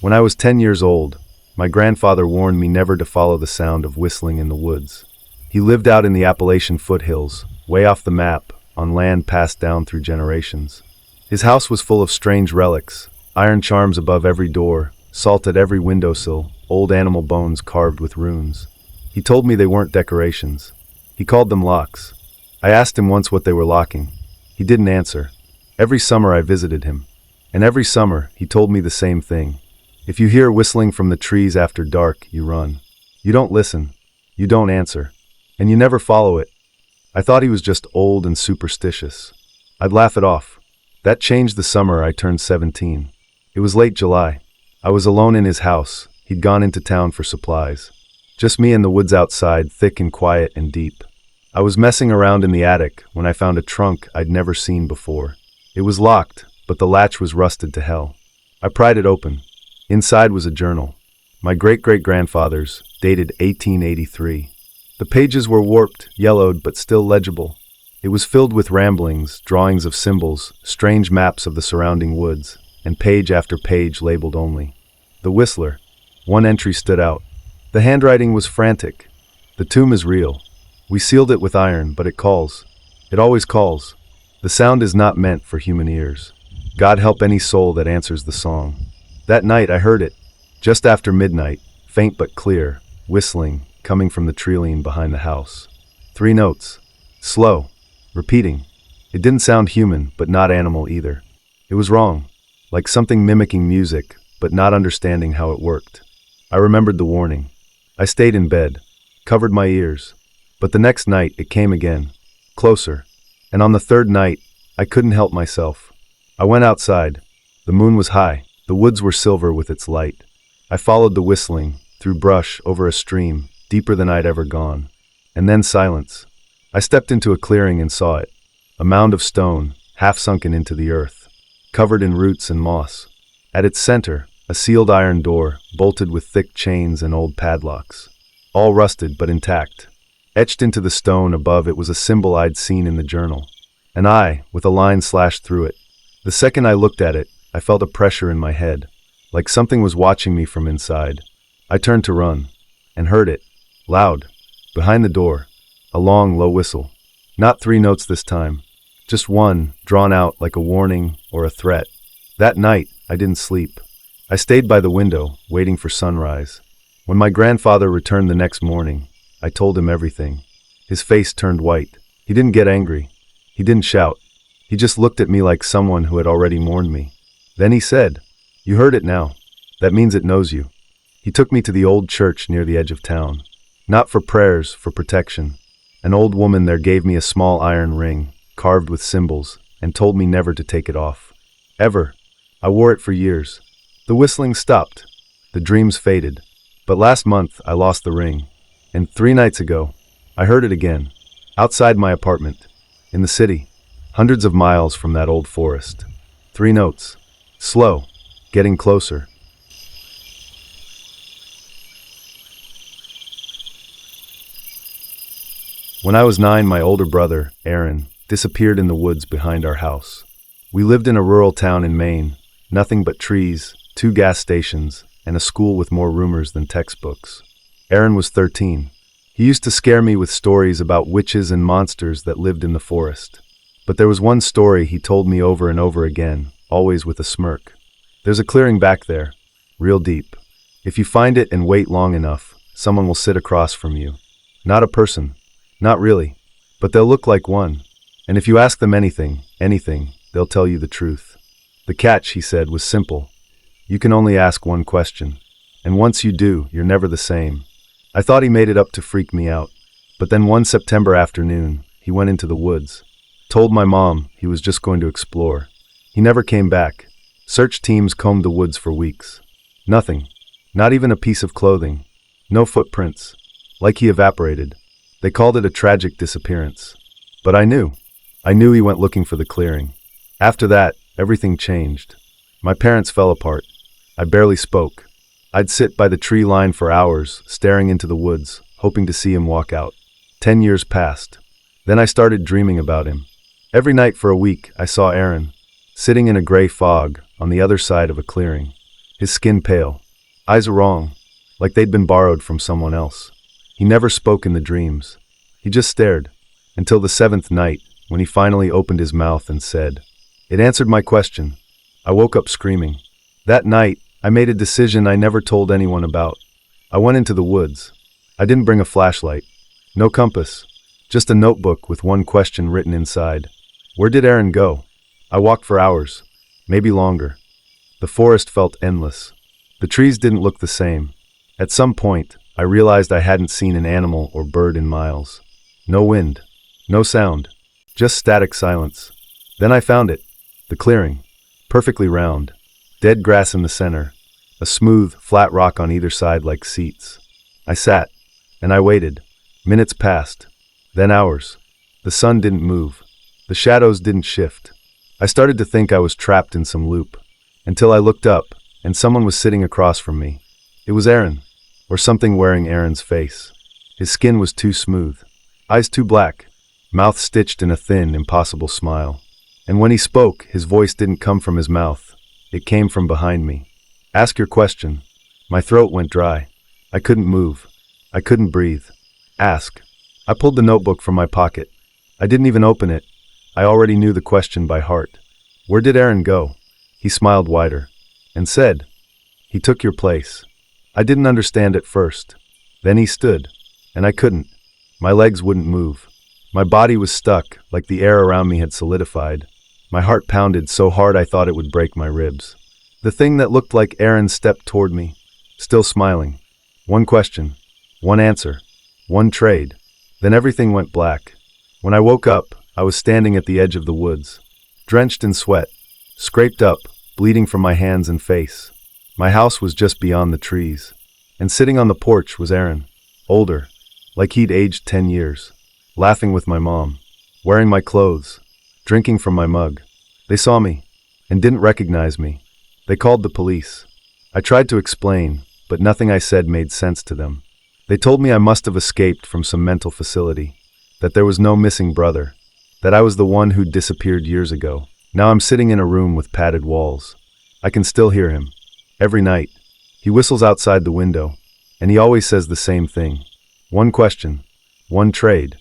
When I was 10 years old, my grandfather warned me never to follow the sound of whistling in the woods. He lived out in the Appalachian foothills, way off the map, on land passed down through generations. His house was full of strange relics, iron charms above every door, salt at every windowsill, old animal bones carved with runes. He told me they weren't decorations. He called them locks. I asked him once what they were locking. He didn't answer. Every summer I visited him. And every summer he told me the same thing. If you hear whistling from the trees after dark, you run. You don't listen. You don't answer. And you never follow it. I thought he was just old and superstitious. I'd laugh it off. That changed the summer I turned 17. It was late July. I was alone in his house. He'd gone into town for supplies. Just me and the woods outside, thick and quiet and deep. I was messing around in the attic when I found a trunk I'd never seen before. It was locked, but the latch was rusted to hell. I pried it open. Inside was a journal. My great-great-grandfather's, dated 1883. The pages were warped, yellowed, but still legible. It was filled with ramblings, drawings of symbols, strange maps of the surrounding woods, and page after page labeled only. The Whistler. One entry stood out. The handwriting was frantic. The tomb is real. We sealed it with iron, but it calls. It always calls. The sound is not meant for human ears. God help any soul that answers the song. That night I heard it, just after midnight, faint but clear, whistling, coming from the tree behind the house. 3 notes. Slow. Repeating. It didn't sound human, but not animal either. It was wrong. Like something mimicking music, but not understanding how it worked. I remembered the warning. I stayed in bed, covered my ears. But the next night it came again, closer. And on the 3rd night, I couldn't help myself. I went outside. The moon was high. The woods were silver with its light. I followed the whistling, through brush, over a stream, deeper than I'd ever gone. And then silence. I stepped into a clearing and saw it. A mound of stone, half sunken into the earth, covered in roots and moss. At its center, a sealed iron door, bolted with thick chains and old padlocks. All rusted but intact. Etched into the stone above it was a symbol I'd seen in the journal. An eye, with a line slashed through it. The second I looked at it, I felt a pressure in my head, like something was watching me from inside. I turned to run, and heard it, loud, behind the door, a long, low whistle. Not 3 notes this time, just one, drawn out like a warning or a threat. That night, I didn't sleep. I stayed by the window, waiting for sunrise. When my grandfather returned the next morning, I told him everything. His face turned white. He didn't get angry. He didn't shout. He just looked at me like someone who had already mourned me. Then he said, "You heard it now. That means it knows you." He took me to the old church near the edge of town. Not for prayers, for protection. An old woman there gave me a small iron ring, carved with symbols, and told me never to take it off. Ever. I wore it for years. The whistling stopped. The dreams faded. But last month, I lost the ring. And 3 nights ago, I heard it again. Outside my apartment. In the city. Hundreds of miles from that old forest. 3 notes. Slow. Getting closer. When I was 9, my older brother, Aaron, disappeared in the woods behind our house. We lived in a rural town in Maine. Nothing but trees, 2 gas stations, and a school with more rumors than textbooks. Aaron was 13. He used to scare me with stories about witches and monsters that lived in the forest. But there was one story he told me over and over again, always with a smirk. There's a clearing back there, real deep. If you find it and wait long enough, someone will sit across from you. Not a person. Not really. But they'll look like one. And if you ask them anything, they'll tell you the truth. The catch, he said, was simple. You can only ask one question. And once you do, you're never the same. I thought he made it up to freak me out. But then one September afternoon, he went into the woods. Told my mom he was just going to explore. He never came back. Search teams combed the woods for weeks. Nothing. Not even a piece of clothing. No footprints. Like he evaporated. They called it a tragic disappearance. But I knew. I knew he went looking for the clearing. After that, everything changed. My parents fell apart. I barely spoke. I'd sit by the tree line for hours, staring into the woods, hoping to see him walk out. 10 years passed. Then I started dreaming about him. Every night for a week, I saw Aaron, sitting in a gray fog, on the other side of a clearing. his skin pale. Eyes wrong, like they'd been borrowed from someone else. He never spoke in the dreams. He just stared, until the seventh night, when he finally opened his mouth and said, "It answered my question." I woke up screaming. That night, I made a decision I never told anyone about. I went into the woods. I didn't bring a flashlight. No compass. Just a notebook with one question written inside. Where did Aaron go? I walked for hours, maybe longer. The forest felt endless. The trees didn't look the same. At some point, I realized I hadn't seen an animal or bird in miles. No wind. No sound. Just static silence. Then I found it. The clearing. Perfectly round. Dead grass in the center. A smooth, flat rock on either side like seats. I sat, and I waited. Minutes passed. Then hours. The sun didn't move. The shadows didn't shift. I started to think I was trapped in some loop. Until I looked up, and someone was sitting across from me. It was Aaron, or something wearing Aaron's face. His skin was too smooth. Eyes too black. Mouth stitched in a thin, impossible smile. And when he spoke, his voice didn't come from his mouth. It came from behind me. "Ask your question." My throat went dry. I couldn't move. I couldn't breathe. "Ask." I pulled the notebook from my pocket. I didn't even open it. I already knew the question by heart. "Where did Aaron go?" He smiled wider and said, "He took your place." I didn't understand at first. Then he stood, and I couldn't. My legs wouldn't move. My body was stuck, like the air around me had solidified. My heart pounded so hard I thought it would break my ribs. The thing that looked like Aaron stepped toward me, still smiling. One question, one answer, one trade. Then everything went black. When I woke up, I was standing at the edge of the woods, drenched in sweat, scraped up, bleeding from my hands and face. My house was just beyond the trees, and sitting on the porch was Aaron, older, like he'd aged 10 years, laughing with my mom, wearing my clothes, drinking from my mug. They saw me, and didn't recognize me. They called the police. I tried to explain, but nothing I said made sense to them. They told me I must have escaped from some mental facility, that there was no missing brother, that I was the one who'd disappeared years ago. Now I'm sitting in a room with padded walls. I can still hear him. Every night, he whistles outside the window, and he always says the same thing. One question, one trade.